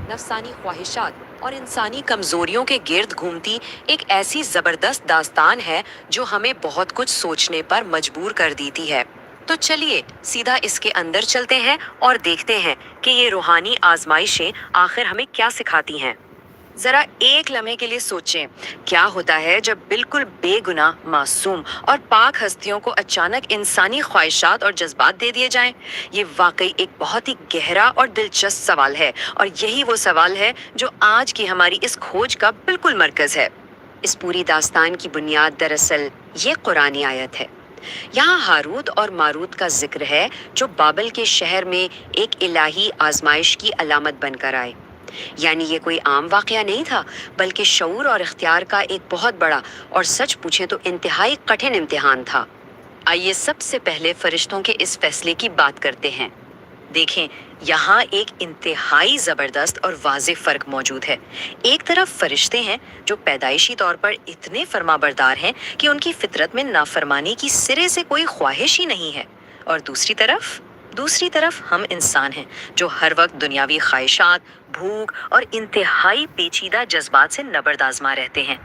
नफसानी ख्वाहिशात और इंसानी कमजोरियों के गिर्द घूमती एक ऐसी जबरदस्त दास्तान है जो हमें बहुत कुछ सोचने पर मजबूर कर देती है। तो चलिए सीधा इसके अंदर चलते हैं और देखते हैं कि ये रूहानी आजमाइशें आखिर हमें क्या सिखाती हैं। जरा एक लम्हे के लिए सोचें, क्या होता है जब बिल्कुल बेगुनाह, मासूम और पाक हस्तियों को अचानक इंसानी ख्वाहिशात और जज्बात दे दिए जाएं? ये वाकई एक बहुत ही गहरा और दिलचस्प सवाल है, और यही वो सवाल है जो आज की हमारी इस खोज का बिल्कुल मरकज है। इस पूरी दास्तान की बुनियाद दरअसल ये कुरानी आयत है। यहाँ हारूत और मारूत का जिक्र है, जो बाबल के शहर में एक इलाही आजमाइश की अलामत बनकर आए। यानी ये कोई आम वाकया नहीं था, बल्कि शऊर और इख्तियार का एक बहुत बड़ा और सच पूछे तो इंतहाई कठिन इम्तिहान था। आइए सबसे पहले फरिश्तों के इस फैसले की बात करते हैं। देखें, यहाँ एक इंतहाई ज़बरदस्त और वाज़ेह फ़र्क मौजूद है। एक तरफ फरिश्ते हैं जो पैदाइशी तौर पर इतने फरमाबरदार हैं कि उनकी फितरत में नाफरमानी की सिरे से कोई ख्वाहिश ही नहीं है, और दूसरी तरफ हम इंसान हैं जो हर वक्त दुनियावी ख्वाहिशात, भूख और इंतहाई पेचीदा जज्बात से नबर्द आज़मा रहते हैं।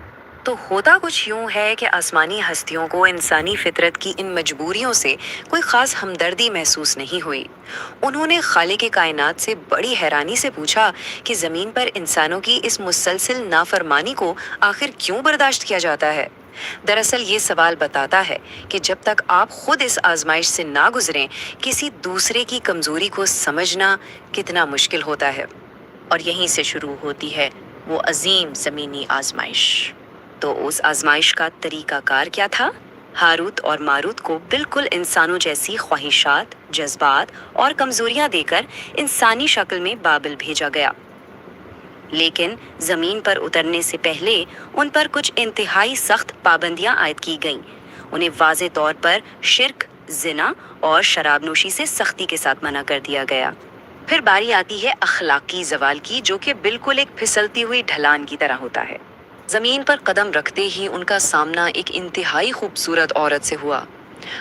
तो होता कुछ यूं है कि आसमानी हस्तियों को इंसानी फितरत की इन मजबूरियों से कोई ख़ास हमदर्दी महसूस नहीं हुई। उन्होंने खालिक कायनात से बड़ी हैरानी से पूछा कि ज़मीन पर इंसानों की इस मुसलसल नाफरमानी को आखिर क्यों बर्दाश्त किया जाता है। दरअसल ये सवाल बताता है कि जब तक आप खुद इस आजमाइश से ना गुजरें, किसी दूसरे की कमज़ोरी को समझना कितना मुश्किल होता है। और यहीं से शुरू होती है वो अजीम ज़मीनी आजमाइश। तो उस आजमाइश का तरीकाकार क्या था? हारूत और मारूत को बिल्कुल इंसानों जैसी ख्वाहिशात, जज्बात और कमज़ोरियाँ देकर इंसानी शक्ल में बाबिल भेजा गया। लेकिन ज़मीन पर उतरने से पहले उन पर कुछ इंतहाई सख्त पाबंदियां आयद की गईं। उन्हें वाज़े तौर पर शिर्क, जिना और शराबनोशी से सख्ती के साथ मना कर दिया गया। फिर बारी आती है अखलाकी ज़वाल की, जो कि बिल्कुल एक फिसलती हुई ढलान की तरह होता है। ज़मीन पर कदम रखते ही उनका सामना एक इंतहाई खूबसूरत औरत से हुआ।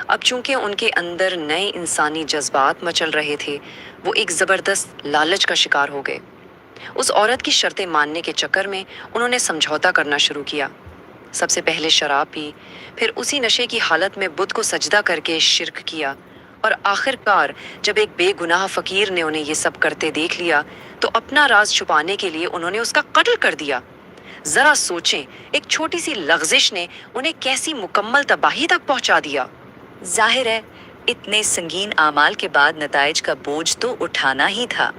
अब चूंकि उनके अंदर नए इंसानी जज्बात मचल रहे थे, वो एक ज़बरदस्त लालच का शिकार हो गए। उस औरत की शर्तें मानने के चक्कर में उन्होंने समझौता करना शुरू किया। सबसे पहले शराब पी, फिर उसी नशे की हालत में बुत को सजदा करके शिर्क किया, और आखिरकार जब एक बेगुनाह फ़कीर ने उन्हें ये सब करते देख लिया तो अपना राज छुपाने के लिए उन्होंने उसका कत्ल कर दिया। ज़रा सोचें, एक छोटी सी लग़ज़िश ने उन्हें कैसी मुकम्मल तबाही तक पहुंचा दिया। जाहिर है, इतने संगीन आमाल के बाद नताइज का बोझ तो उठाना ही था।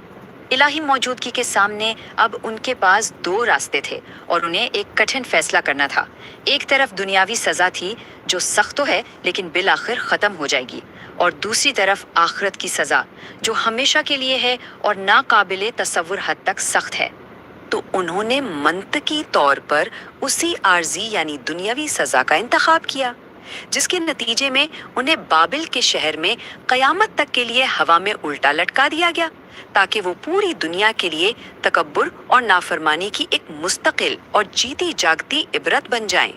इलाही मौजूदगी के सामने अब उनके पास दो रास्ते थे, और उन्हें एक कठिन फैसला करना था। एक तरफ दुनियावी सज़ा थी, जो सख्त तो है लेकिन बिल आखिर ख़त्म हो जाएगी, और दूसरी तरफ आखिरत की सज़ा, जो हमेशा के लिए है और नाकाबिले तसव्वुर हद तक सख्त है। तो उन्होंने मंतकी तौर पर उसी आर्जी यानी दुनियावी सज़ा का इंतखाब किया, जिसके नतीजे में उन्हें बाबिल के शहर में क़यामत तक के लिए हवा में उल्टा लटका दिया गया, ताकि वो पूरी दुनिया के लिए तकब्बुर और नाफरमानी की एक मुस्तकिल और जीती जागती इबरत बन जाएं।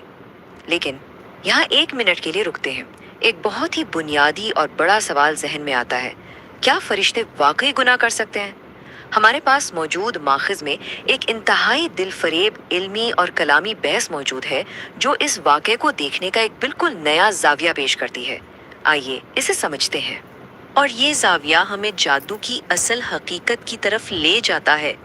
लेकिन यहाँ एक मिनट के लिए रुकते हैं। एक बहुत ही बुनियादी और बड़ा सवाल जहन में आता है, क्या फरिश्ते वाकई गुनाह कर सकते हैं? हमारे पास मौजूद माखज़ में एक इंतहाई दिलफरेब इल्मी और कलामी बहस मौजूद है, जो इस वाक़े को देखने का एक बिल्कुल नया ज़ाविया पेश करती है। आइए इसे समझते हैं। और ये ज़ाविया हमें जादू की असल हकीकत की तरफ ले जाता है।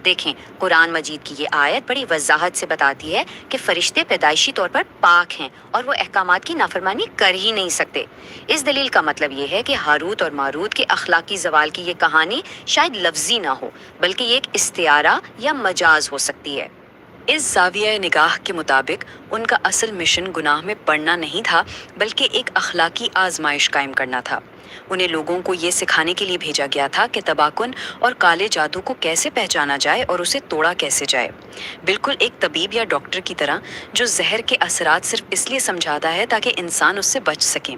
देखें, कुरान मजीद की ये आयत बड़ी वजाहत से बताती है कि फरिश्ते पैदाइशी तौर पर पाक हैं और वो अहकामात की नाफरमानी कर ही नहीं सकते। इस दलील का मतलब ये है कि हारूत और मारूत के अखलाकी ज़वाल की ये कहानी शायद लफ्जी ना हो, बल्कि ये एक इस्तियारा या मजाज हो सकती है। इस ज़ाविया निगाह के मुताबिक उनका असल मिशन गुनाह में पड़ना नहीं था, बल्कि एक अखलाकी आजमाइश कायम करना था। उन्हें लोगों को ये सिखाने के लिए भेजा गया था कि तबाकुन और काले जादू को कैसे पहचाना जाए और उसे तोड़ा कैसे जाए। बिल्कुल एक तबीब या डॉक्टर की तरह, जो जहर के असरात सिर्फ इसलिए समझाता है ताकि इंसान उससे बच सकें।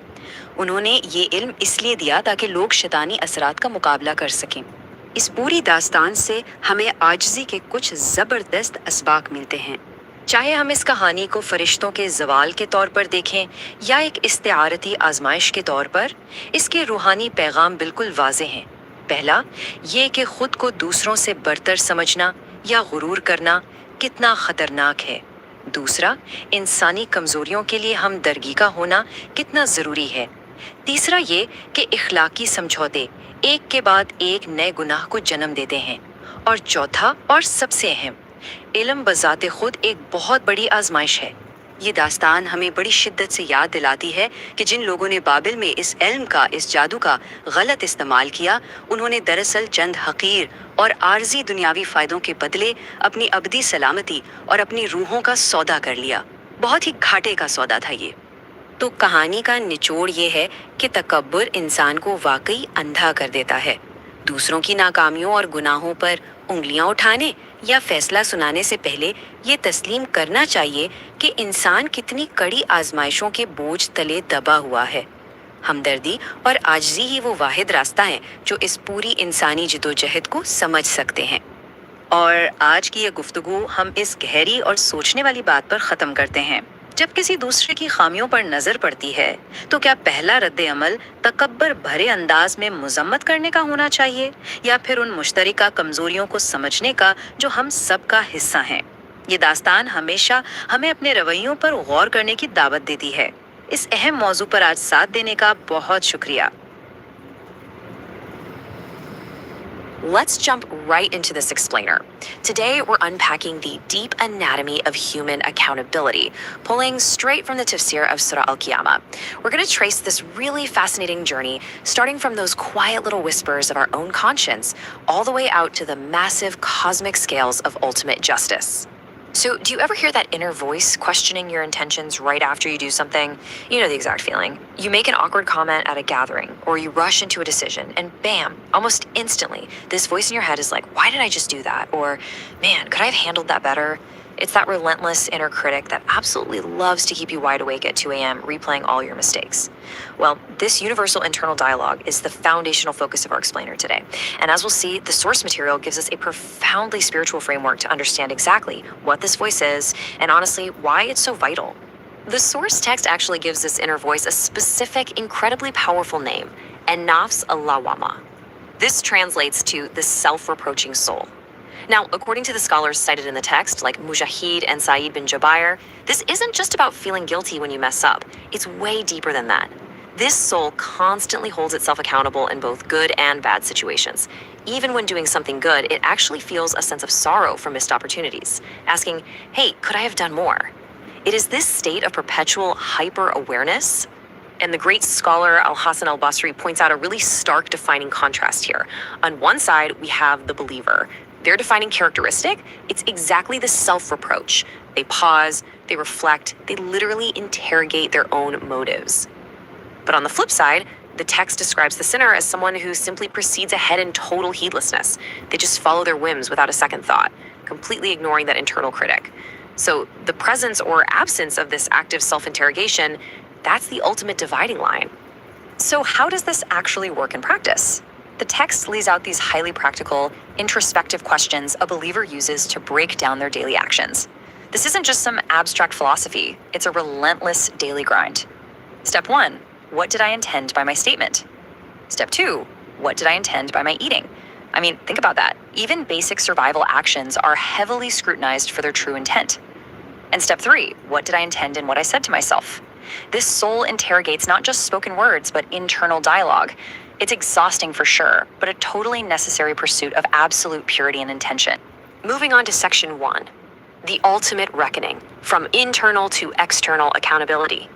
उन्होंने ये इल्म इसलिए दिया ताकि लोग शैतानी असरात का मुकाबला कर सकें। इस पूरी दास्तान से हमें आजिज़ी के कुछ ज़बरदस्त असबाक मिलते हैं। चाहे हम इस कहानी को फरिश्तों के ज़वाल के तौर पर देखें या एक इस्तिआरती आजमाइश के तौर पर, इसके रूहानी पैगाम बिल्कुल वाज़ेह हैं। पहला, ये कि खुद को दूसरों से बरतर समझना या गुरूर करना कितना खतरनाक है। दूसरा, इंसानी कमजोरियों के लिए हमदर्दी का होना कितना जरूरी है। तीसरा ये कि इखलाकी समझौते एक के बाद एक नए गुनाह को जन्म देते हैं। और चौथा और सबसे अहम, इल्म बजाते खुद एक बहुत बड़ी आजमाइश है। ये दास्तान हमें बड़ी शिद्दत से याद दिलाती है कि जिन लोगों ने बाबिल में इस इल्म का, इस जादू का गलत इस्तेमाल किया, उन्होंने दरअसल चंद हकीर और आर्जी दुनियावी फ़ायदों के बदले अपनी अबदी सलामती और अपनी रूहों का सौदा कर लिया। बहुत ही घाटे का सौदा था ये। तो कहानी का निचोड़ ये है कि तकब्बुर इंसान को वाकई अंधा कर देता है। दूसरों की नाकामियों और गुनाहों पर उंगलियां उठाने या फैसला सुनाने से पहले ये तस्लीम करना चाहिए कि इंसान कितनी कड़ी आजमाइशों के बोझ तले दबा हुआ है। हमदर्दी और आजिज़ी ही वो वाहिद रास्ता है जो इस पूरी इंसानी जिदोजहद को समझ सकते हैं। और आज की ये गुफ्तगू हम इस गहरी और सोचने वाली बात पर ख़त्म करते हैं। जब किसी दूसरे की खामियों पर नजर पड़ती है तो क्या पहला रद्द अमल तकब्बर भरे अंदाज में मुजम्मत करने का होना चाहिए, या फिर उन मुश्तरका कमजोरियों को समझने का जो हम सब का हिस्सा हैं? ये दास्तान हमेशा हमें अपने रवैयों पर गौर करने की दावत देती है। इस अहम मौजू पर आज साथ देने का बहुत शुक्रिया। Let's jump right into this explainer. Today, we're unpacking the deep anatomy of human accountability, pulling straight from the tafsir of Surah Al-Qiyamah. We're going to trace this really fascinating journey, starting from those quiet little whispers of our own conscience, all the way out to the massive cosmic scales of ultimate justice. So, do you ever hear that inner voice questioning your intentions right after you do something? You know the exact feeling. You make an awkward comment at a gathering, or you rush into a decision, and bam, almost instantly, this voice in your head is like, why did I just do that? Or, man, could I have handled that better? It's that relentless inner critic that absolutely loves to keep you wide awake at 2 a.m., replaying all your mistakes. Well, this universal internal dialogue is the foundational focus of our explainer today. And as we'll see, the source material gives us a profoundly spiritual framework to understand exactly what this voice is, and honestly, why it's so vital. The source text actually gives this inner voice a specific, incredibly powerful name, An-Nafs Al-Lawwama. This translates to the self-reproaching soul. Now, according to the scholars cited in the text, like Mujahid and Sa'id bin Jubair, this isn't just about feeling guilty when you mess up. It's way deeper than that. This soul constantly holds itself accountable in both good and bad situations. Even when doing something good, it actually feels a sense of sorrow for missed opportunities, asking, hey, could I have done more? It is this state of perpetual hyper-awareness. And the great scholar Al-Hasan al-Basri points out a really stark defining contrast here. On one side, we have the believer. Their defining characteristic, it's exactly the self-reproach. They pause, they reflect, they literally interrogate their own motives. But on the flip side, the text describes the sinner as someone who simply proceeds ahead in total heedlessness. They just follow their whims without a second thought, completely ignoring that internal critic. So the presence or absence of this active self-interrogation, that's the ultimate dividing line. So how does this actually work in practice? The text lays out these highly practical, introspective questions a believer uses to break down their daily actions. This isn't just some abstract philosophy, it's a relentless daily grind. Step 1, what did I intend by my statement? Step 2, what did I intend by my eating? I mean, think about that. Even basic survival actions are heavily scrutinized for their true intent. And step 3, what did I intend in what I said to myself? This soul interrogates not just spoken words, but internal dialogue. It's exhausting for sure, but a totally necessary pursuit of absolute purity and intention. Moving on to section 1, the ultimate reckoning, from internal to external accountability.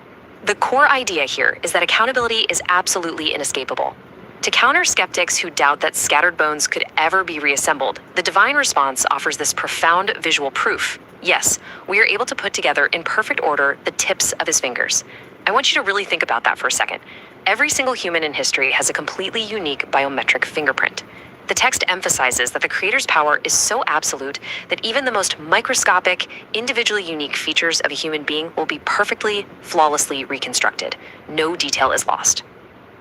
The core idea here is that accountability is absolutely inescapable. To counter skeptics who doubt that scattered bones could ever be reassembled, the divine response offers this profound visual proof. Yes, we are able to put together in perfect order the tips of his fingers. I want you to really think about that for a second. Every single human in history has a completely unique biometric fingerprint. The text emphasizes that the Creator's power is so absolute that even the most microscopic, individually unique features of a human being will be perfectly, flawlessly reconstructed. No detail is lost.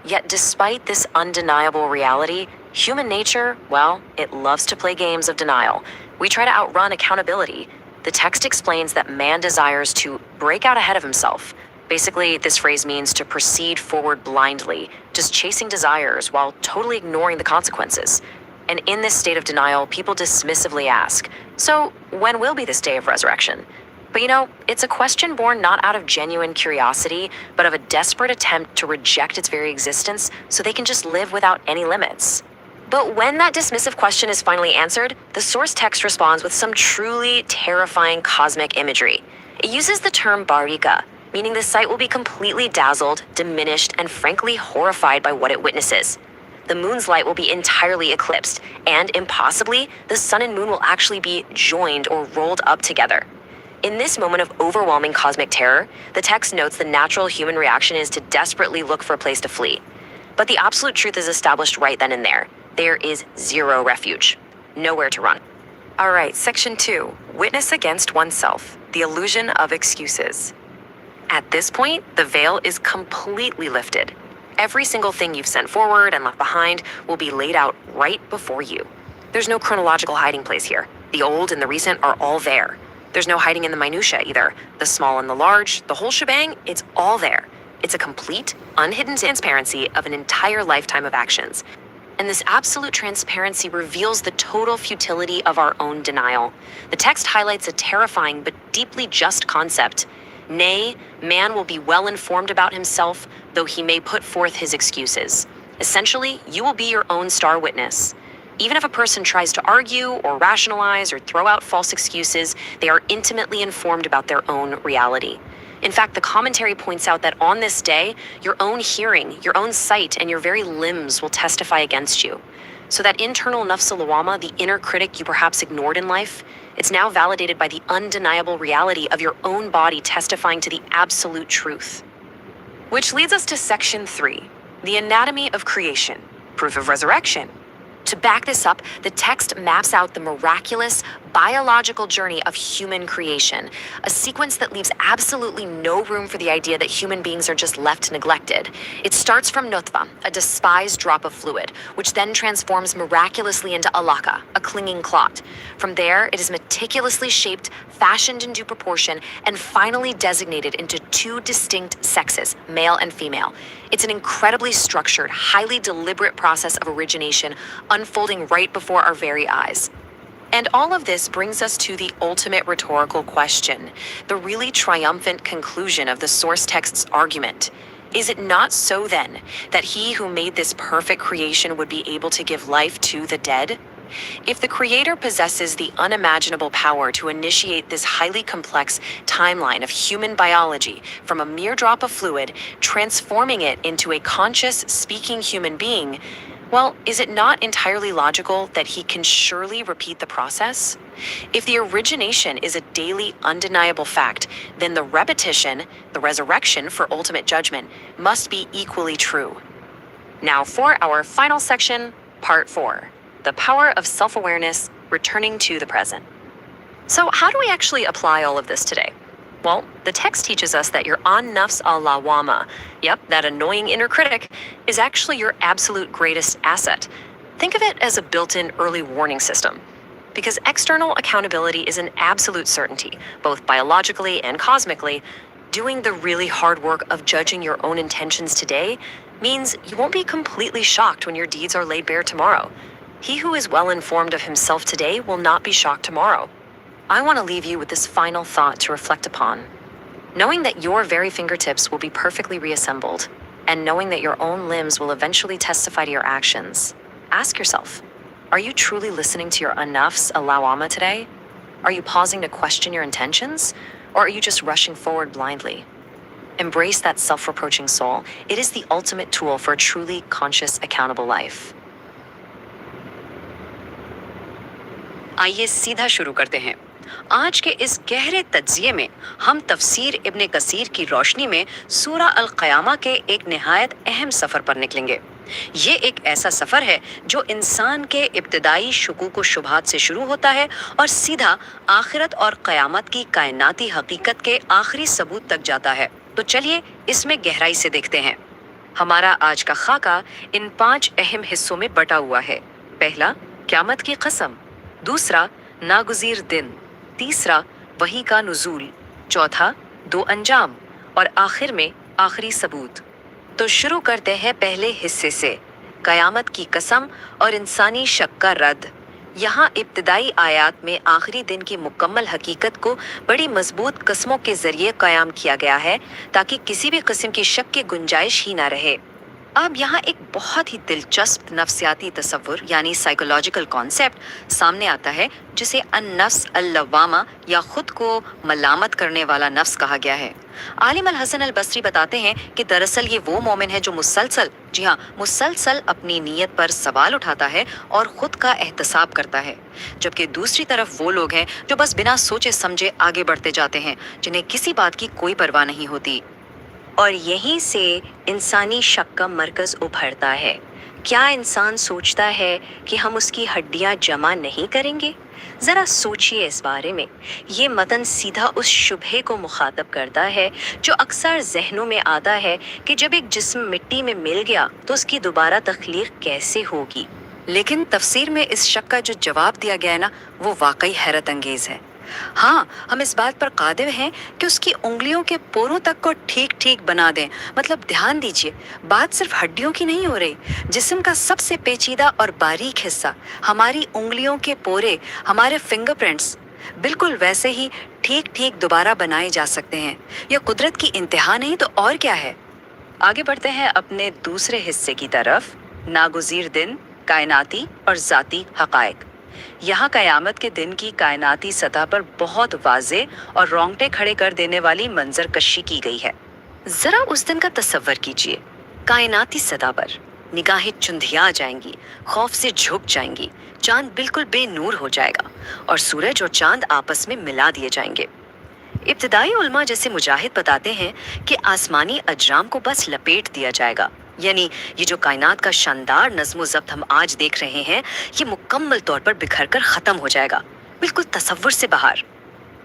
Yet despite this undeniable reality, human nature, well, it loves to play games of denial. We try to outrun accountability. The text explains that man desires to break out ahead of himself, Basically, this phrase means to proceed forward blindly, just chasing desires while totally ignoring the consequences. And in this state of denial, people dismissively ask, so when will be this day of resurrection? But it's a question born not out of genuine curiosity, but of a desperate attempt to reject its very existence so they can just live without any limits. But when that dismissive question is finally answered, the source text responds with some truly terrifying cosmic imagery. It uses the term barika, meaning the sight will be completely dazzled, diminished, and frankly horrified by what it witnesses. The moon's light will be entirely eclipsed, and impossibly, the sun and moon will actually be joined or rolled up together. In this moment of overwhelming cosmic terror, the text notes the natural human reaction is to desperately look for a place to flee. But the absolute truth is established right then and there. There is zero refuge, nowhere to run. All right, section 2, witness against oneself, the illusion of excuses. At this point, the veil is completely lifted. Every single thing you've sent forward and left behind will be laid out right before you. There's no chronological hiding place here. The old and the recent are all there. There's no hiding in the minutia either. The small and the large, the whole shebang, it's all there. It's a complete, unhidden transparency of an entire lifetime of actions. And this absolute transparency reveals the total futility of our own denial. The text highlights a terrifying but deeply just concept. Nay, man will be well informed about himself, though he may put forth his excuses. Essentially, you will be your own star witness. Even if a person tries to argue or rationalize or throw out false excuses, they are intimately informed about their own reality. In fact, the commentary points out that on this day, your own hearing, your own sight, and your very limbs will testify against you. So that internal nafs al-lawama, the inner critic you perhaps ignored in life, it's now validated by the undeniable reality of your own body testifying to the absolute truth. Which leads us to section 3, the anatomy of creation, proof of resurrection. To back this up, the text maps out the miraculous, biological journey of human creation, a sequence that leaves absolutely no room for the idea that human beings are just left neglected. It starts from nutfa, a despised drop of fluid, which then transforms miraculously into alaka, a clinging clot. From there, it is meticulously shaped, fashioned in due proportion, and finally designated into 2 distinct sexes, male and female. It's an incredibly structured, highly deliberate process of origination unfolding right before our very eyes. And all of this brings us to the ultimate rhetorical question, the really triumphant conclusion of the source text's argument. Is it not so then that he who made this perfect creation would be able to give life to the dead? If the Creator possesses the unimaginable power to initiate this highly complex timeline of human biology from a mere drop of fluid, transforming it into a conscious, speaking human being, well, is it not entirely logical that he can surely repeat the process? If the origination is a daily, undeniable fact, then the repetition, the resurrection for ultimate judgment, must be equally true. Now for our final section, part 4, the power of self-awareness, returning to the present. So how do we actually apply all of this today? Well, the text teaches us that your nafs al-lawama, that annoying inner critic, is actually your absolute greatest asset. Think of it as a built-in early warning system. Because external accountability is an absolute certainty, both biologically and cosmically, doing the really hard work of judging your own intentions today means you won't be completely shocked when your deeds are laid bare tomorrow. He who is well informed of himself today will not be shocked tomorrow. I want to leave you with this final thought to reflect upon. Knowing that your very fingertips will be perfectly reassembled, and knowing that your own limbs will eventually testify to your actions, ask yourself, are you truly listening to your nafs al-lawama today? Are you pausing to question your intentions? Or are you just rushing forward blindly? Embrace that self-reproaching soul. It is the ultimate tool for a truly conscious, accountable life. आइए सीधा शुरू करते हैं। आज के इस गहरे तज्जिये में हम तफसीर इब्ने कसीर की रोशनी में सूरा अल क़यामा के एक निहायत अहम सफ़र पर निकलेंगे। ये एक ऐसा सफ़र है जो इंसान के इब्तिदाई शुकूक व शुबहात से शुरू होता है और सीधा आखिरत और क़यामत की कायनाती हकीकत के आखिरी सबूत तक जाता है। तो चलिए इसमें गहराई से देखते हैं। हमारा आज का खाका इन 5 अहम हिस्सों में बटा हुआ है। पहला, क़यामत की कसम। दूसरा, नागुज़ीर दिन। तीसरा, वही का नुज़ूल। चौथा, 2 अंजाम। और आखिर में आखिरी सबूत। तो शुरू करते हैं पहले हिस्से से, कयामत की कसम और इंसानी शक का रद्द। यहाँ इब्तिदाई आयात में आखिरी दिन की मुकम्मल हकीकत को बड़ी मजबूत कस्मों के जरिए कयाम किया गया है, ताकि किसी भी किस्म की शक की गुंजाइश ही ना रहे। अब यहाँ एक बहुत ही दिलचस्प नफ्सियाती तस्वुर यानी साइकोलॉजिकल कॉन्सेप्ट सामने आता है, जिसे अन-नफ्स अल-लव्वामा या खुद को मलामत करने वाला नफ्स कहा गया है। आलिम अल हसन अल बसरी बताते हैं कि दरअसल ये वो मोमिन है जो मुसलसल, जी हाँ, मुसलसल अपनी नीयत पर सवाल उठाता है और खुद का एहतसाब करता है, जबकि दूसरी तरफ वो लोग हैं जो बस बिना सोचे समझे आगे बढ़ते जाते हैं, जिन्हें किसी बात की कोई परवाह नहीं होती। और यहीं से इंसानी शक का मरकज उभरता है। क्या इंसान सोचता है कि हम उसकी हड्डियां जमा नहीं करेंगे? ज़रा सोचिए इस बारे में। ये मतन सीधा उस शुबहे को मुखातब करता है जो अक्सर जहनों में आता है कि जब एक जिस्म मिट्टी में मिल गया तो उसकी दोबारा तख्लीक कैसे होगी। लेकिन तफसीर में इस शक का जो जवाब दिया गया है ना, वो वाकई हैरत अंगेज़ है। हाँ, हम इस बात पर कादिर हैं कि उसकी उंगलियों के पोरों तक को ठीक ठीक बना दें। मतलब ध्यान दीजिए, बात सिर्फ हड्डियों की नहीं हो रही। जिस्म का सबसे पेचीदा और बारीक हिस्सा, हमारी उंगलियों के पोरे, हमारे फिंगरप्रिंट्स, बिल्कुल वैसे ही ठीक ठीक दोबारा बनाए जा सकते हैं। यह कुदरत की इंतहा नहीं तो और क्या है। आगे बढ़ते हैं अपने दूसरे हिस्से की तरफ, नागुज़ीर दिन, कायनाती और ज़ाती हक़ाइक़। यहाँ कयामत के दिन की कायनाती सतह पर बहुत वाज़े और रोंगटे खड़े कर देने वाली मंजर कशी की गई है। ज़रा उस दिन का तसव्वुर कीजिए। कायनाती सतह पर निगाहें चुंधिया जाएंगी, खौफ से झुक जाएंगी, चांद बिल्कुल बेनूर हो जाएगा और सूरज और चांद आपस में मिला दिए जाएंगे। इब्तिदाई उलमा जैसे मुजाहिद बताते हैं कि आसमानी अजराम को बस लपेट दिया जाएगा, यानी ये जो कायनात का शानदार नज़्म ज़ब्त हम आज देख रहे हैं, ये मुकम्मल तौर पर बिखर कर ख़त्म हो जाएगा, बिल्कुल तसव्वुर से बाहर।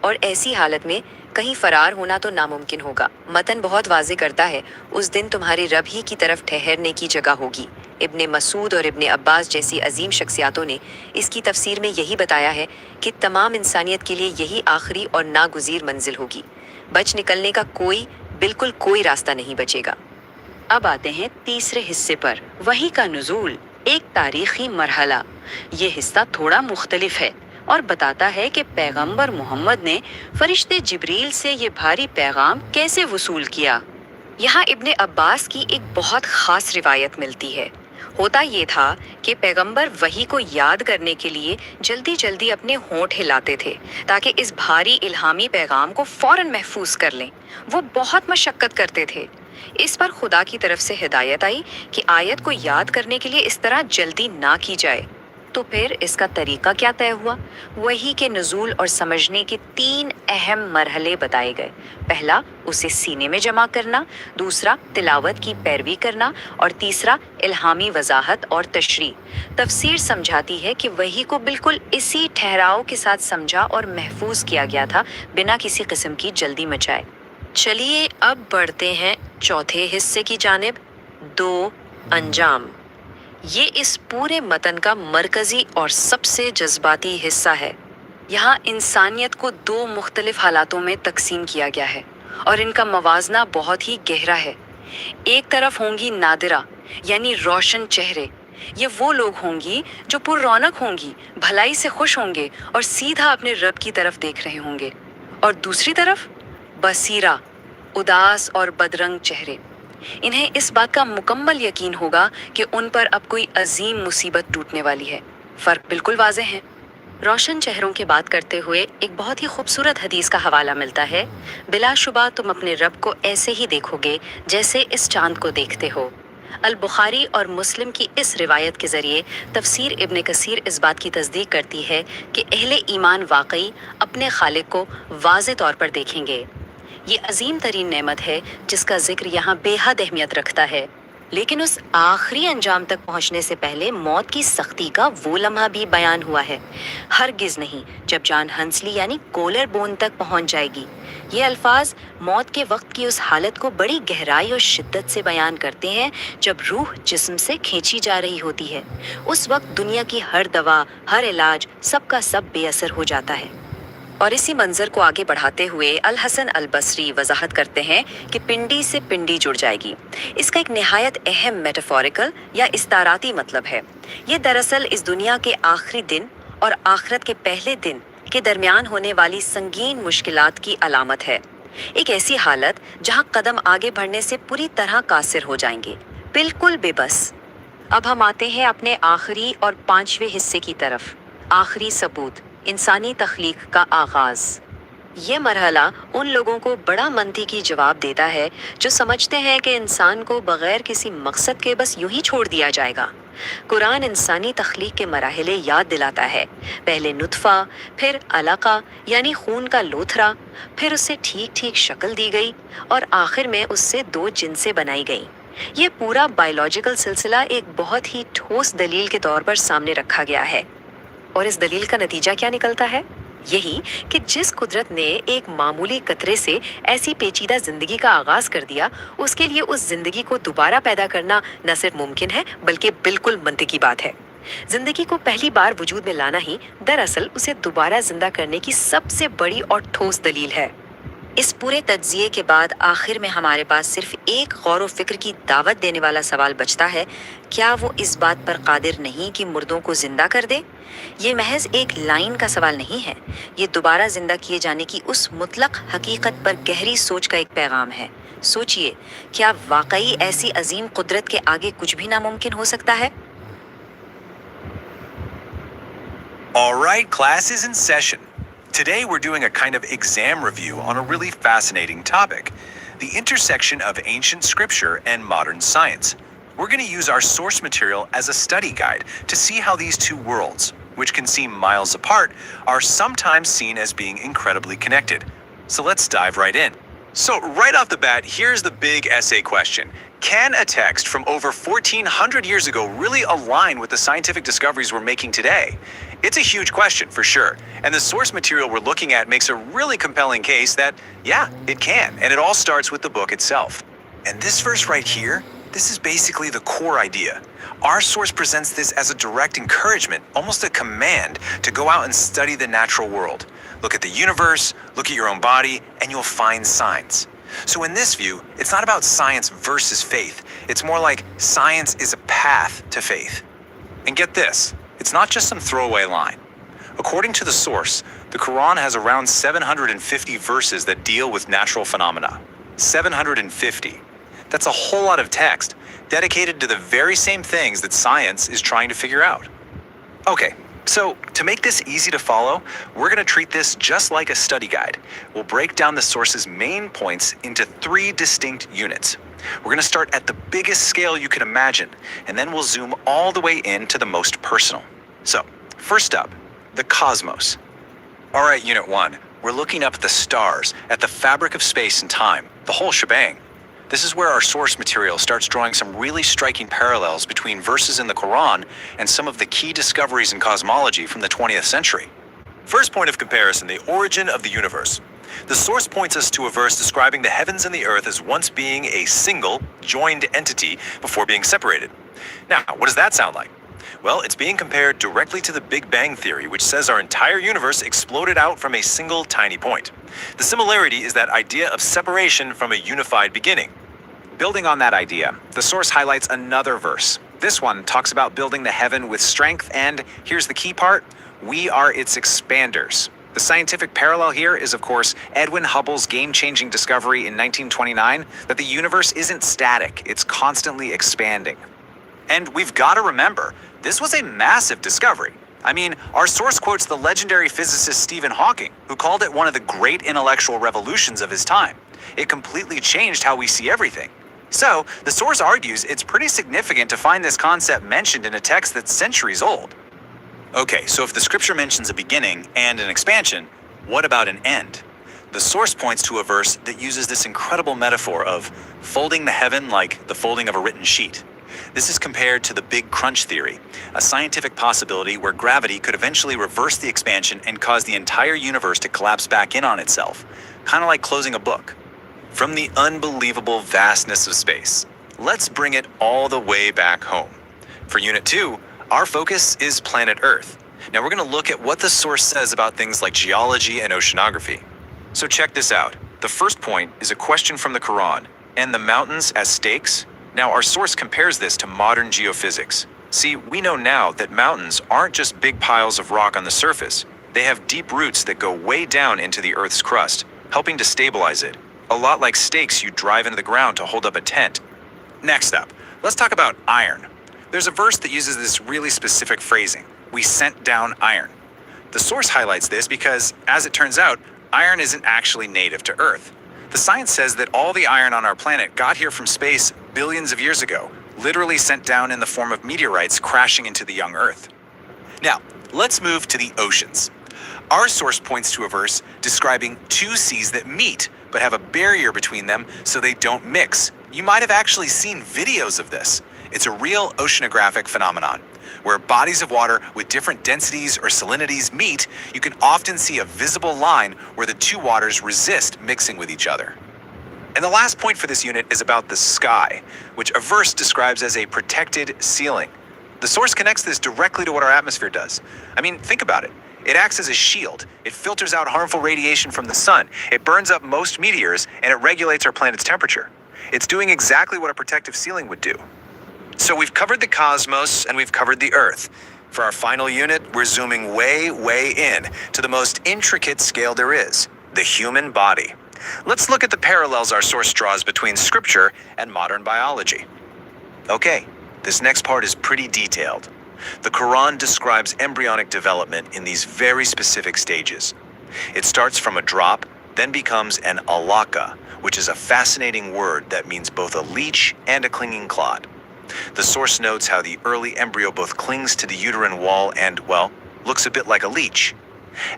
और ऐसी हालत में कहीं फरार होना तो नामुमकिन होगा। मतन बहुत वाज़े करता है, उस दिन तुम्हारे रब ही की तरफ ठहरने की जगह होगी। इब्ने मसूद और इब्ने अब्बास जैसी अजीम शख्सियातों ने इसकी तफसीर में यही बताया है कि तमाम इंसानियत के लिए यही आखिरी और नागुज़ीर मंजिल होगी। बच निकलने का बिल्कुल कोई रास्ता नहीं बचेगा। अब आते हैं तीसरे हिस्से पर, वही का नुज़ूल, एक तारीखी मरहला। ये हिस्सा थोड़ा मुख्तलिफ है और बताता है कि पैगंबर मोहम्मद ने फरिश्ते जिब्रील से ये भारी पैगाम कैसे वसूल किया। यहाँ इब्ने अब्बास की एक बहुत ख़ास रिवायत मिलती है। होता ये था कि पैगंबर वही को याद करने के लिए जल्दी जल्दी अपने होंठ हिलाते थे, ताकि इस भारी इल्हामी पैगाम को फ़ौरन महफूज कर लें। वो बहुत मशक्क़त करते थे। इस पर खुदा की तरफ से हिदायत आई कि आयत को याद करने के लिए इस तरह जल्दी ना की जाए। तो फिर इसका तरीका क्या तय हुआ? वही के नुज़ूल और समझने के 3 अहम मरहले बताए गए। पहला, उसे सीने में जमा करना, दूसरा तिलावत की पैरवी करना और तीसरा इल्हामी वजाहत और तशरीह। तफसीर समझाती है कि वही को बिल्कुल इसी ठहराव के साथ समझा और महफूज किया गया था, बिना किसी किस्म की जल्दी मचाए। चलिए अब बढ़ते हैं चौथे हिस्से की जानिब, 2 अंजाम। ये इस पूरे मतन का मरकजी और सबसे जज्बाती हिस्सा है। यहाँ इंसानियत को 2 मुख्तलिफ हालातों में तकसीम किया गया है और इनका मवाजना बहुत ही गहरा है। एक तरफ होंगी नादिरा यानी रोशन चेहरे, ये वो लोग होंगी जो पुररौनक होंगी, भलाई से खुश होंगे और सीधा अपने रब की तरफ देख रहे होंगे। और दूसरी तरफ बसीरा, उदास और बदरंग चेहरे। इन्हें इस बात का मुकम्मल यकीन होगा कि उन पर अब कोई अजीम मुसीबत टूटने वाली है। फ़र्क बिल्कुल वाज़ेह है। रोशन चेहरों की बात करते हुए एक बहुत ही खूबसूरत हदीस का हवाला मिलता है, बिलाशुबा तुम अपने रब को ऐसे ही देखोगे जैसे इस चांद को देखते हो। अल बुखारी और मुस्लिम की इस रिवायत के ज़रिए तफसीर इब्ने कसीर इस बात की तस्दीक करती है कि अहले ईमान वाकई अपने खालिक को वाज़े तौर पर देखेंगे। ये अजीम तरीन नेमत है जिसका जिक्र यहाँ बेहद अहमियत रखता है। लेकिन उस आखिरी अंजाम तक पहुँचने से पहले मौत की सख्ती का वो लम्हा भी बयान हुआ है। हरगिज़ नहीं, जब जान हंसली यानी कोलर बोन तक पहुँच जाएगी। ये अल्फाज मौत के वक्त की उस हालत को बड़ी गहराई और शिद्दत से बयान करते हैं जब रूह जिस्म से खींची जा रही होती है। उस वक्त दुनिया की हर दवा, हर इलाज, सब का सब बेअसर हो जाता है। और इसी मंजर को आगे बढ़ाते हुए अल हसन अल बसरी वजाहत करते हैं कि पिंडी से पिंडी जुड़ जाएगी। इसका एक निहायत अहम मेटाफोरिकल या इस्ताराती मतलब है। ये दरअसल इस दुनिया के आखिरी दिन और आखिरत के पहले दिन के दरमियान होने वाली संगीन मुश्किलात की अलामत है। एक ऐसी हालत जहां कदम आगे बढ़ने से पूरी तरह कासिर हो जाएंगे, बिल्कुल बेबस। अब हम आते हैं अपने आखिरी और पांचवें हिस्से की तरफ, आखिरी सबूत, इंसानी तख्लीक का आगाज। ये मरहला उन लोगों को बड़ा मंतीकी जवाब देता है जो समझते हैं कि इंसान को बगैर किसी मकसद के बस यूं ही छोड़ दिया जाएगा। कुरान इंसानी तख्लीक के मराहले याद दिलाता है। पहले नुत्फा, फिर अलका यानी खून का लोथरा, फिर उसे ठीक ठीक शक्ल दी गई और आखिर में उससे दो जिनसें बनाई गई। ये पूरा बायोलॉजिकल सिलसिला एक बहुत ही ठोस दलील के तौर पर सामने रखा गया है। और इस दलील का नतीजा क्या निकलता है? यही कि जिस कुदरत ने एक मामूली कतरे से ऐसी पेचीदा जिंदगी का आगाज कर दिया, उसके लिए उस जिंदगी को दोबारा पैदा करना न सिर्फ मुमकिन है बल्कि बिल्कुल मंतिकी बात है। जिंदगी को पहली बार वजूद में लाना ही दरअसल उसे दोबारा जिंदा करने की सबसे बड़ी और ठोस दलील है। इस पूरे तज्जिए के बाद आखिर में हमारे पास सिर्फ एक गौर व फिक्र की दावत देने वाला सवाल बचता है, क्या वो इस बात पर कादिर नहीं कि मुर्दों को जिंदा कर दे? ये महज एक लाइन का सवाल नहीं है, ये दोबारा जिंदा किए जाने की उस मुतलक हकीकत पर गहरी सोच का एक पैगाम है। सोचिए, क्या वाकई ऐसी अजीम कुदरत के आगे कुछ भी नामुमकिन हो सकता है? All right, class is in session. Today we're doing a kind of exam review on a really fascinating topic, the intersection of ancient scripture and modern science. We're going to use our source material as a study guide to see how these two worlds, which can seem miles apart, are sometimes seen as being incredibly connected. So let's dive right in. So right off the bat, here's the big essay question. Can a text from over 1400 years ago really align with the scientific discoveries we're making today? It's a huge question for sure, and the source material we're looking at makes a really compelling case that, yeah, it can, and it all starts with the book itself. And this verse right here, this is basically the core idea. Our source presents this as a direct encouragement, almost a command, to go out and study the natural world. Look at the universe, look at your own body, and you'll find signs. So in this view, it's not about science versus faith. It's more like science is a path to faith. And get this, it's not just some throwaway line. According to the source, the Quran has around 750 verses that deal with natural phenomena. 750. That's a whole lot of text dedicated to the very same things that science is trying to figure out. Okay, so to make this easy to follow, we're going to treat this just like a study guide. We'll break down the source's main points into 3 distinct units. We're going to start at the biggest scale you can imagine, and then we'll zoom all the way in to the most personal. So, first up, the cosmos. All right, Unit 1, we're looking up at the stars, at the fabric of space and time, the whole shebang. This is where our source material starts drawing some really striking parallels between verses in the Quran and some of the key discoveries in cosmology from the 20th century. First point of comparison, the origin of the universe. The source points us to a verse describing the heavens and the earth as once being a single, joined entity before being separated. Now, what does that sound like? Well, it's being compared directly to the Big Bang Theory, which says our entire universe exploded out from a single tiny point. The similarity is that idea of separation from a unified beginning. Building on that idea, the source highlights another verse. This one talks about building the heaven with strength, and here's the key part, we are its expanders. The scientific parallel here is, of course, Edwin Hubble's game-changing discovery in 1929 that the universe isn't static, it's constantly expanding. And we've got to remember, this was a massive discovery. I mean, our source quotes the legendary physicist Stephen Hawking, who called it one of the great intellectual revolutions of his time. It completely changed how we see everything. So, the source argues it's pretty significant to find this concept mentioned in a text that's centuries old. Okay, so if the scripture mentions a beginning and an expansion, what about an end? The source points to a verse that uses this incredible metaphor of folding the heaven like the folding of a written sheet. This is compared to the Big Crunch theory, a scientific possibility where gravity could eventually reverse the expansion and cause the entire universe to collapse back in on itself, kind of like closing a book. From the unbelievable vastness of space, let's bring it all the way back home. For Unit 2, our focus is planet Earth. Now we're going to look at what the source says about things like geology and oceanography. So check this out. The first point is a question from the Quran, and the mountains as stakes? Now our source compares this to modern geophysics. See, we know now that mountains aren't just big piles of rock on the surface. They have deep roots that go way down into the Earth's crust, helping to stabilize it. A lot like stakes you drive into the ground to hold up a tent. Next up, let's talk about iron. There's a verse that uses this really specific phrasing. We sent down iron. The source highlights this because, as it turns out, iron isn't actually native to Earth. The science says that all the iron on our planet got here from space billions of years ago, literally sent down in the form of meteorites crashing into the young Earth. Now, let's move to the oceans. Our source points to a verse describing two seas that meet, but have a barrier between them so they don't mix. You might have actually seen videos of this. It's a real oceanographic phenomenon. Where bodies of water with different densities or salinities meet, you can often see a visible line where the two waters resist mixing with each other. And the last point for this unit is about the sky, which a verse describes as a protected ceiling. The source connects this directly to what our atmosphere does. I mean, think about it. It acts as a shield. It filters out harmful radiation from the sun. It burns up most meteors, and it regulates our planet's temperature. It's doing exactly what a protective ceiling would do. So we've covered the cosmos and we've covered the Earth. For our final unit, we're zooming way, way in to the most intricate scale there is, the human body. Let's look at the parallels our source draws between scripture and modern biology. Okay, this next part is pretty detailed. The Quran describes embryonic development in these very specific stages. It starts from a drop, then becomes an alaka, which is a fascinating word that means both a leech and a clinging clot. The source notes how the early embryo both clings to the uterine wall and, well, looks a bit like a leech.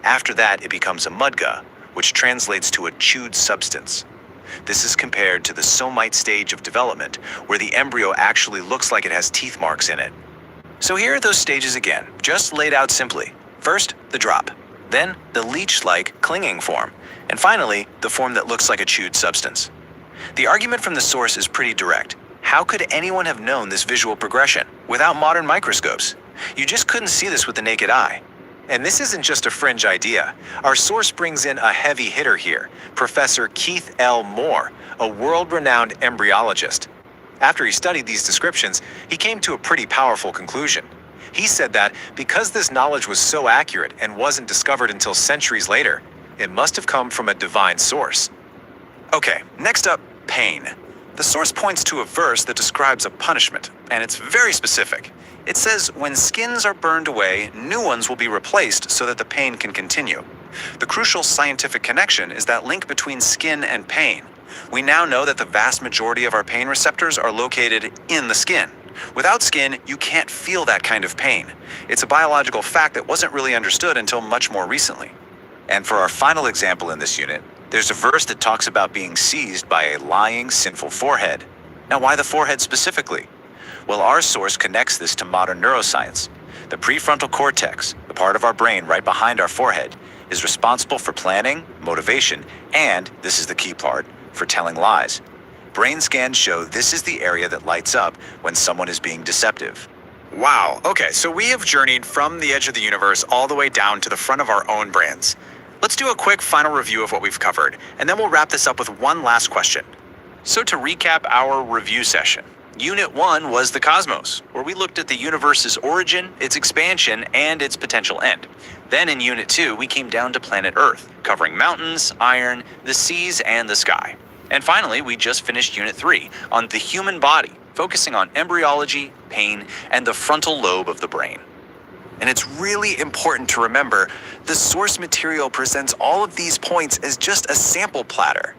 After that, it becomes a mudga, which translates to a chewed substance. This is compared to the somite stage of development, where the embryo actually looks like it has teeth marks in it. So here are those stages again, just laid out simply. First, the drop, then the leech-like clinging form, and finally, the form that looks like a chewed substance. The argument from the source is pretty direct. How could anyone have known this visual progression without modern microscopes? You just couldn't see this with the naked eye. And this isn't just a fringe idea. Our source brings in a heavy hitter here, Professor Keith L. Moore, a world-renowned embryologist. After he studied these descriptions, he came to a pretty powerful conclusion. He said that because this knowledge was so accurate and wasn't discovered until centuries later, it must have come from a divine source. Okay, next up, pain. The source points to a verse that describes a punishment, and it's very specific. It says, when skins are burned away, new ones will be replaced so that the pain can continue. The crucial scientific connection is that link between skin and pain. We now know that the vast majority of our pain receptors are located in the skin. Without skin, you can't feel that kind of pain. It's a biological fact that wasn't really understood until much more recently. And for our final example in this unit, there's a verse that talks about being seized by a lying, sinful forehead. Now, why the forehead specifically? Well, our source connects this to modern neuroscience. The prefrontal cortex, the part of our brain right behind our forehead, is responsible for planning, motivation, and, this is the key part, for telling lies. Brain scans show this is the area that lights up when someone is being deceptive. Wow, okay, so we have journeyed from the edge of the universe all the way down to the front of our own brains. Let's do a quick final review of what we've covered, and then we'll wrap this up with one last question. So to recap our review session, Unit 1 was the cosmos, where we looked at the universe's origin, its expansion, and its potential end. Then in Unit 2, we came down to planet Earth, covering mountains, iron, the seas, and the sky. And finally, we just finished Unit 3 on the human body, focusing on embryology, pain, and the frontal lobe of the brain. And it's really important to remember, the source material presents all of these points as just a sample platter.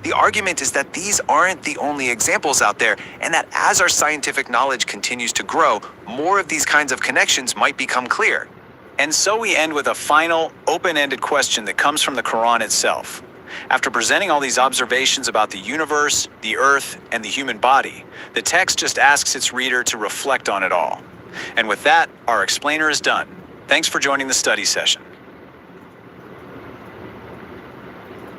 The argument is that these aren't the only examples out there, and that as our scientific knowledge continues to grow, more of these kinds of connections might become clear. And so we end with a final, open-ended question that comes from the Quran itself. After presenting all these observations about the universe, the earth, and the human body, the text just asks its reader to reflect on it all. And with that, our explainer is done. Thanks for joining the study session.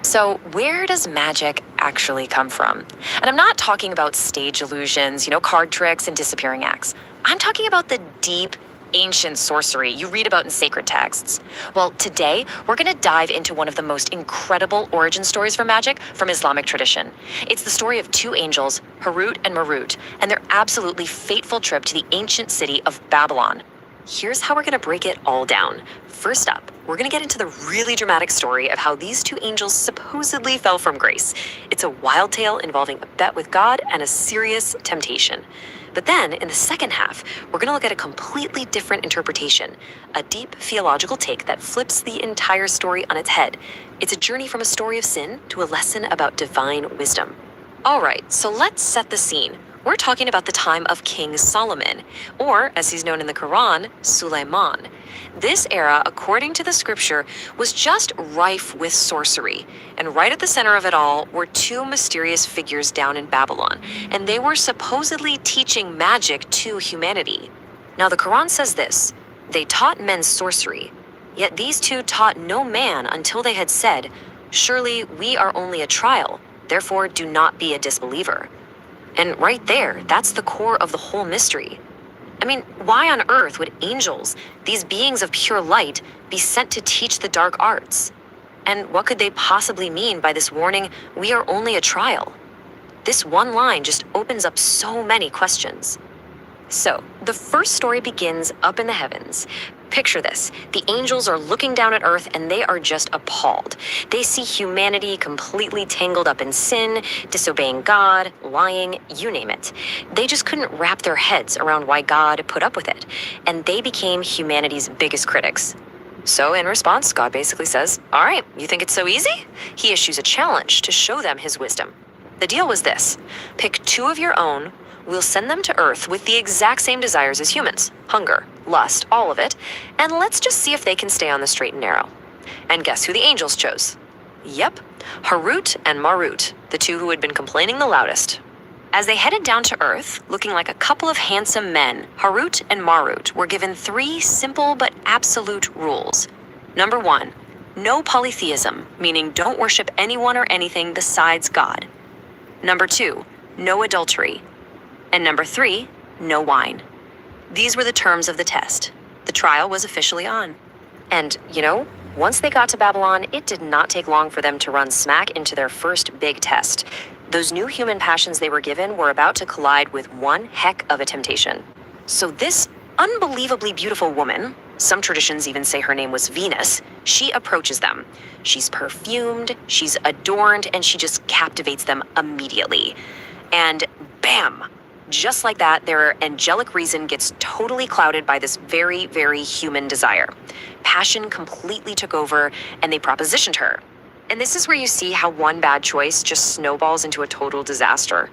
So where does magic actually come from? And I'm not talking about stage illusions, card tricks and disappearing acts. I'm talking about the deep, ancient sorcery you read about in sacred texts. Well, today we're going to dive into one of the most incredible origin stories for magic from Islamic tradition. It's the story of two angels, Harut and Marut, and their absolutely fateful trip to the ancient city of Babylon. Here's how we're going to break it all down. First up, we're going to get into the really dramatic story of how these two angels supposedly fell from grace. It's a wild tale involving a bet with God and a serious temptation. But then, in the second half, we're going to look at a completely different interpretation, a deep theological take that flips the entire story on its head. It's a journey from a story of sin to a lesson about divine wisdom. All right, so let's set the scene. We're talking about the time of King Solomon, or as he's known in the Quran, Sulaiman. This era, according to the scripture, was just rife with sorcery. And right at the center of it all were two mysterious figures down in Babylon, and they were supposedly teaching magic to humanity. Now, the Quran says this: they taught men sorcery, yet these two taught no man until they had said, "Surely we are only a trial, therefore do not be a disbeliever." And right there, that's the core of the whole mystery. I mean, why on earth would angels, these beings of pure light, be sent to teach the dark arts? And what could they possibly mean by this warning, "We are only a trial"? This one line just opens up so many questions. So, the first story begins up in the heavens. Picture this. The angels are looking down at earth and they are just appalled. They see humanity completely tangled up in sin, disobeying God, lying, you name it. They just couldn't wrap their heads around why God put up with it, and they became humanity's biggest critics. So in response, God basically says, "All right, you think it's so easy?" He issues a challenge to show them his wisdom. The deal was this: pick two of your own. We'll send them to Earth with the exact same desires as humans: hunger, lust, all of it, and let's just see if they can stay on the straight and narrow. And guess who the angels chose? Yep, Harut and Marut, the two who had been complaining the loudest. As they headed down to Earth, looking like a couple of handsome men, Harut and Marut were given three simple but absolute rules. Number one, no polytheism, meaning don't worship anyone or anything besides God. Number two, no adultery. And number three, no wine. These were the terms of the test. The trial was officially on. And, once they got to Babylon, it did not take long for them to run smack into their first big test. Those new human passions they were given were about to collide with one heck of a temptation. So this unbelievably beautiful woman, some traditions even say her name was Venus, she approaches them. She's perfumed, she's adorned, and she just captivates them immediately. And bam! Just like that, their angelic reason gets totally clouded by this very, very human desire. Passion completely took over, and they propositioned her. And this is where you see how one bad choice just snowballs into a total disaster.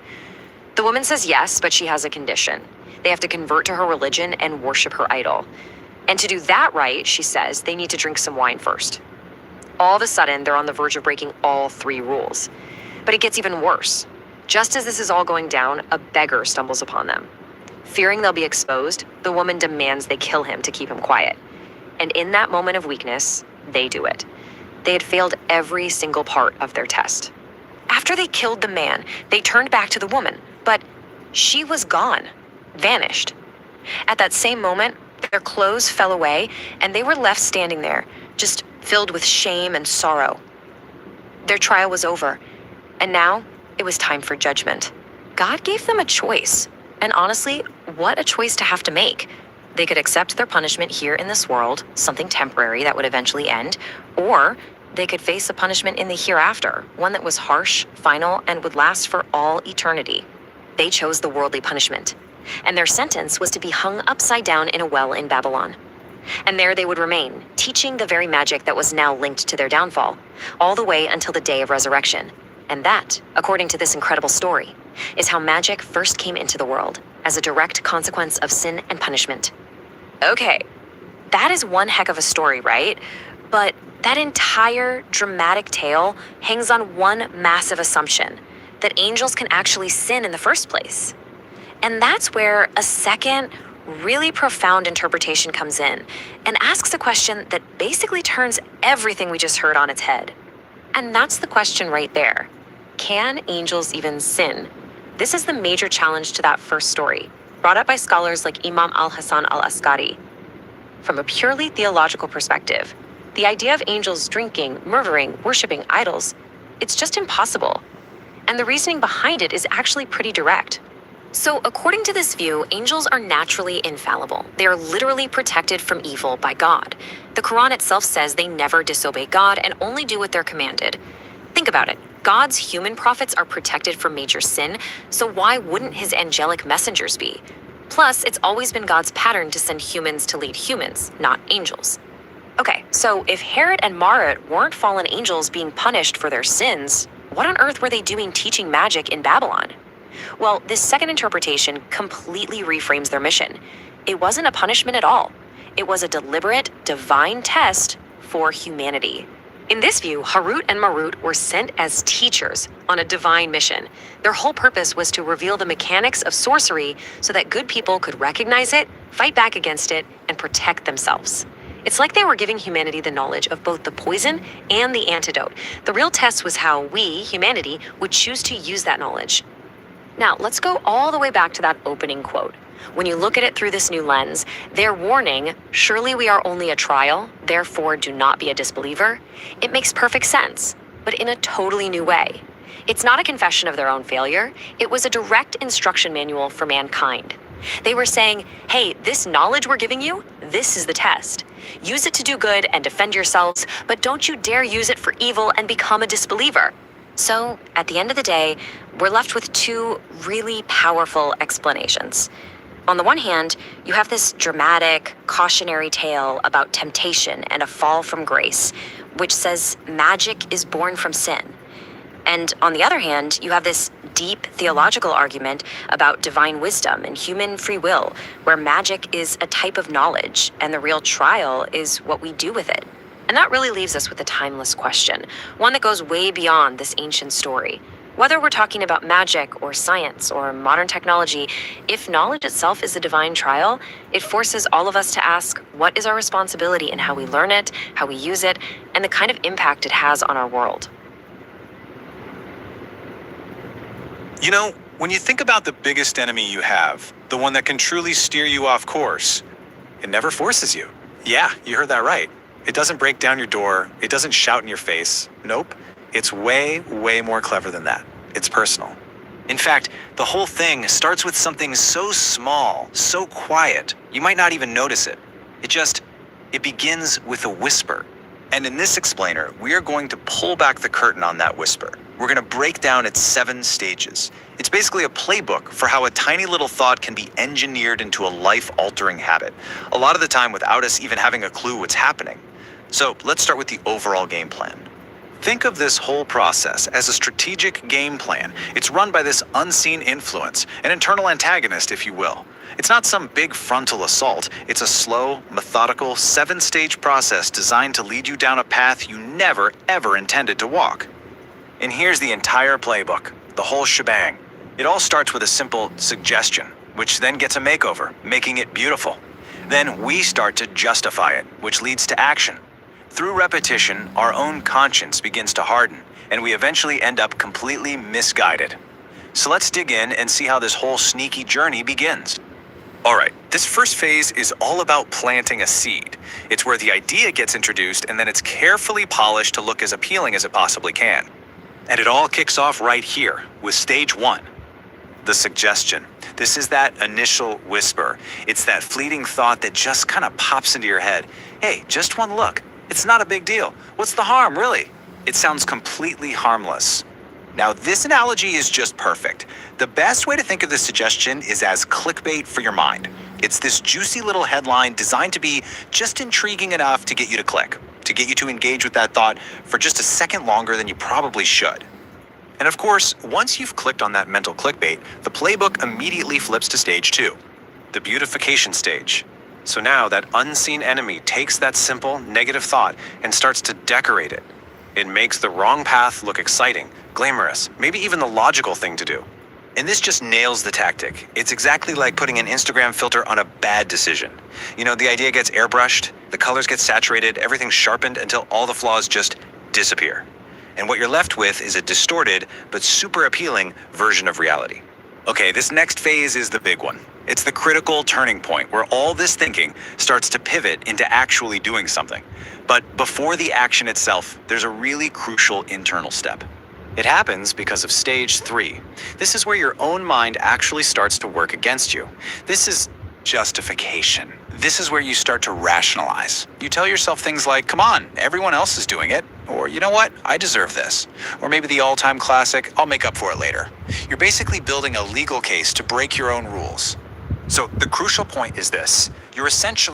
The woman says yes, but she has a condition. They have to convert to her religion and worship her idol. And to do that right, she says, they need to drink some wine first. All of a sudden, they're on the verge of breaking all three rules. But it gets even worse. Just as this is all going down, a beggar stumbles upon them. Fearing they'll be exposed, the woman demands they kill him to keep him quiet. And in that moment of weakness, they do it. They had failed every single part of their test. After they killed the man, they turned back to the woman, but she was gone, vanished. At that same moment, their clothes fell away, and they were left standing there, just filled with shame and sorrow. Their trial was over, and now it was time for judgment. God gave them a choice. And honestly, what a choice to have to make. They could accept their punishment here in this world, something temporary that would eventually end, or they could face a punishment in the hereafter, one that was harsh, final, and would last for all eternity. They chose the worldly punishment, and their sentence was to be hung upside down in a well in Babylon. And there they would remain, teaching the very magic that was now linked to their downfall, all the way until the day of resurrection. And that, according to this incredible story, is how magic first came into the world, as a direct consequence of sin and punishment. Okay, that is one heck of a story, right? But that entire dramatic tale hangs on one massive assumption, that angels can actually sin in the first place. And that's where a second, really profound interpretation comes in and asks a question that basically turns everything we just heard on its head. And that's the question right there. Can angels even sin? This is the major challenge to that first story, brought up by scholars like Imam al-Hasan al-Askari. from a purely theological perspective. The idea of angels drinking, murdering, worshiping idols, it's just impossible. And the reasoning behind it is actually pretty direct. So, according to this view, angels are naturally infallible. They are literally protected from evil by God. The Quran itself says they never disobey God and only do what they're commanded. Think about it. God's human prophets are protected from major sin, so why wouldn't his angelic messengers be? Plus, it's always been God's pattern to send humans to lead humans, not angels. Okay, so if Herod and Marut weren't fallen angels being punished for their sins, what on earth were they doing teaching magic in Babylon? Well, this second interpretation completely reframes their mission. It wasn't a punishment at all. It was a deliberate, divine test for humanity. In this view, Harut and Marut were sent as teachers on a divine mission. Their whole purpose was to reveal the mechanics of sorcery so that good people could recognize it, fight back against it, and protect themselves. It's like they were giving humanity the knowledge of both the poison and the antidote. The real test was how we, humanity, would choose to use that knowledge. Now, let's go all the way back to that opening quote. When you look at it through this new lens, their warning, surely we are only a trial, therefore do not be a disbeliever, it makes perfect sense, but in a totally new way. It's not a confession of their own failure, it was a direct instruction manual for mankind. They were saying, hey, this knowledge we're giving you, this is the test. Use it to do good and defend yourselves, but don't you dare use it for evil and become a disbeliever. So, at the end of the day, we're left with two really powerful explanations. On the one hand, you have this dramatic, cautionary tale about temptation and a fall from grace, which says magic is born from sin. And on the other hand, you have this deep theological argument about divine wisdom and human free will, where magic is a type of knowledge and the real trial is what we do with it. And that really leaves us with a timeless question, one that goes way beyond this ancient story. Whether we're talking about magic or science or modern technology, if knowledge itself is a divine trial, it forces all of us to ask, what is our responsibility in how we learn it, how we use it, and the kind of impact it has on our world? You know, when you think about the biggest enemy you have, the one that can truly steer you off course, it never forces you. Yeah, you heard that right. It doesn't break down your door. It doesn't shout in your face. Nope. It's way, way more clever than that. It's personal. In fact, the whole thing starts with something so small, so quiet, you might not even notice it. It begins with a whisper. And in this explainer, we are going to pull back the curtain on that whisper. We're going to break down its 7 stages. It's basically a playbook for how a tiny little thought can be engineered into a life-altering habit, a lot of the time without us even having a clue what's happening. So let's start with the overall game plan. Think of this whole process as a strategic game plan. It's run by this unseen influence, an internal antagonist, if you will. It's not some big frontal assault. It's a slow, methodical, 7-stage process designed to lead you down a path you never, ever intended to walk. And here's the entire playbook, the whole shebang. It all starts with a simple suggestion, which then gets a makeover, making it beautiful. Then we start to justify it, which leads to action. Through repetition, our own conscience begins to harden, and we eventually end up completely misguided. So let's dig in and see how this whole sneaky journey begins. All right, this first phase is all about planting a seed. It's where the idea gets introduced and then it's carefully polished to look as appealing as it possibly can. And it all kicks off right here with stage 1, the suggestion. This is that initial whisper. It's that fleeting thought that just kind of pops into your head. Hey, just one look. It's not a big deal. What's the harm, really? It sounds completely harmless. Now, this analogy is just perfect. The best way to think of this suggestion is as clickbait for your mind. It's this juicy little headline designed to be just intriguing enough to get you to click, to get you to engage with that thought for just a second longer than you probably should. And of course, once you've clicked on that mental clickbait, the playbook immediately flips to stage 2, the beautification stage. So now that unseen enemy takes that simple, negative thought and starts to decorate it. It makes the wrong path look exciting, glamorous, maybe even the logical thing to do. And this just nails the tactic. It's exactly like putting an Instagram filter on a bad decision. You know, the idea gets airbrushed, the colors get saturated, everything's sharpened until all the flaws just disappear. And what you're left with is a distorted but super appealing version of reality. Okay, this next phase is the big one. It's the critical turning point where all this thinking starts to pivot into actually doing something. But before the action itself, there's a really crucial internal step. It happens because of stage 3. This is where your own mind actually starts to work against you. This is justification. This is where you start to rationalize. You tell yourself things like, come on, everyone else is doing it. Or, you know what, I deserve this. Or maybe the all-time classic, I'll make up for it later. You're basically building a legal case to break your own rules. So the crucial point is this. You're essentially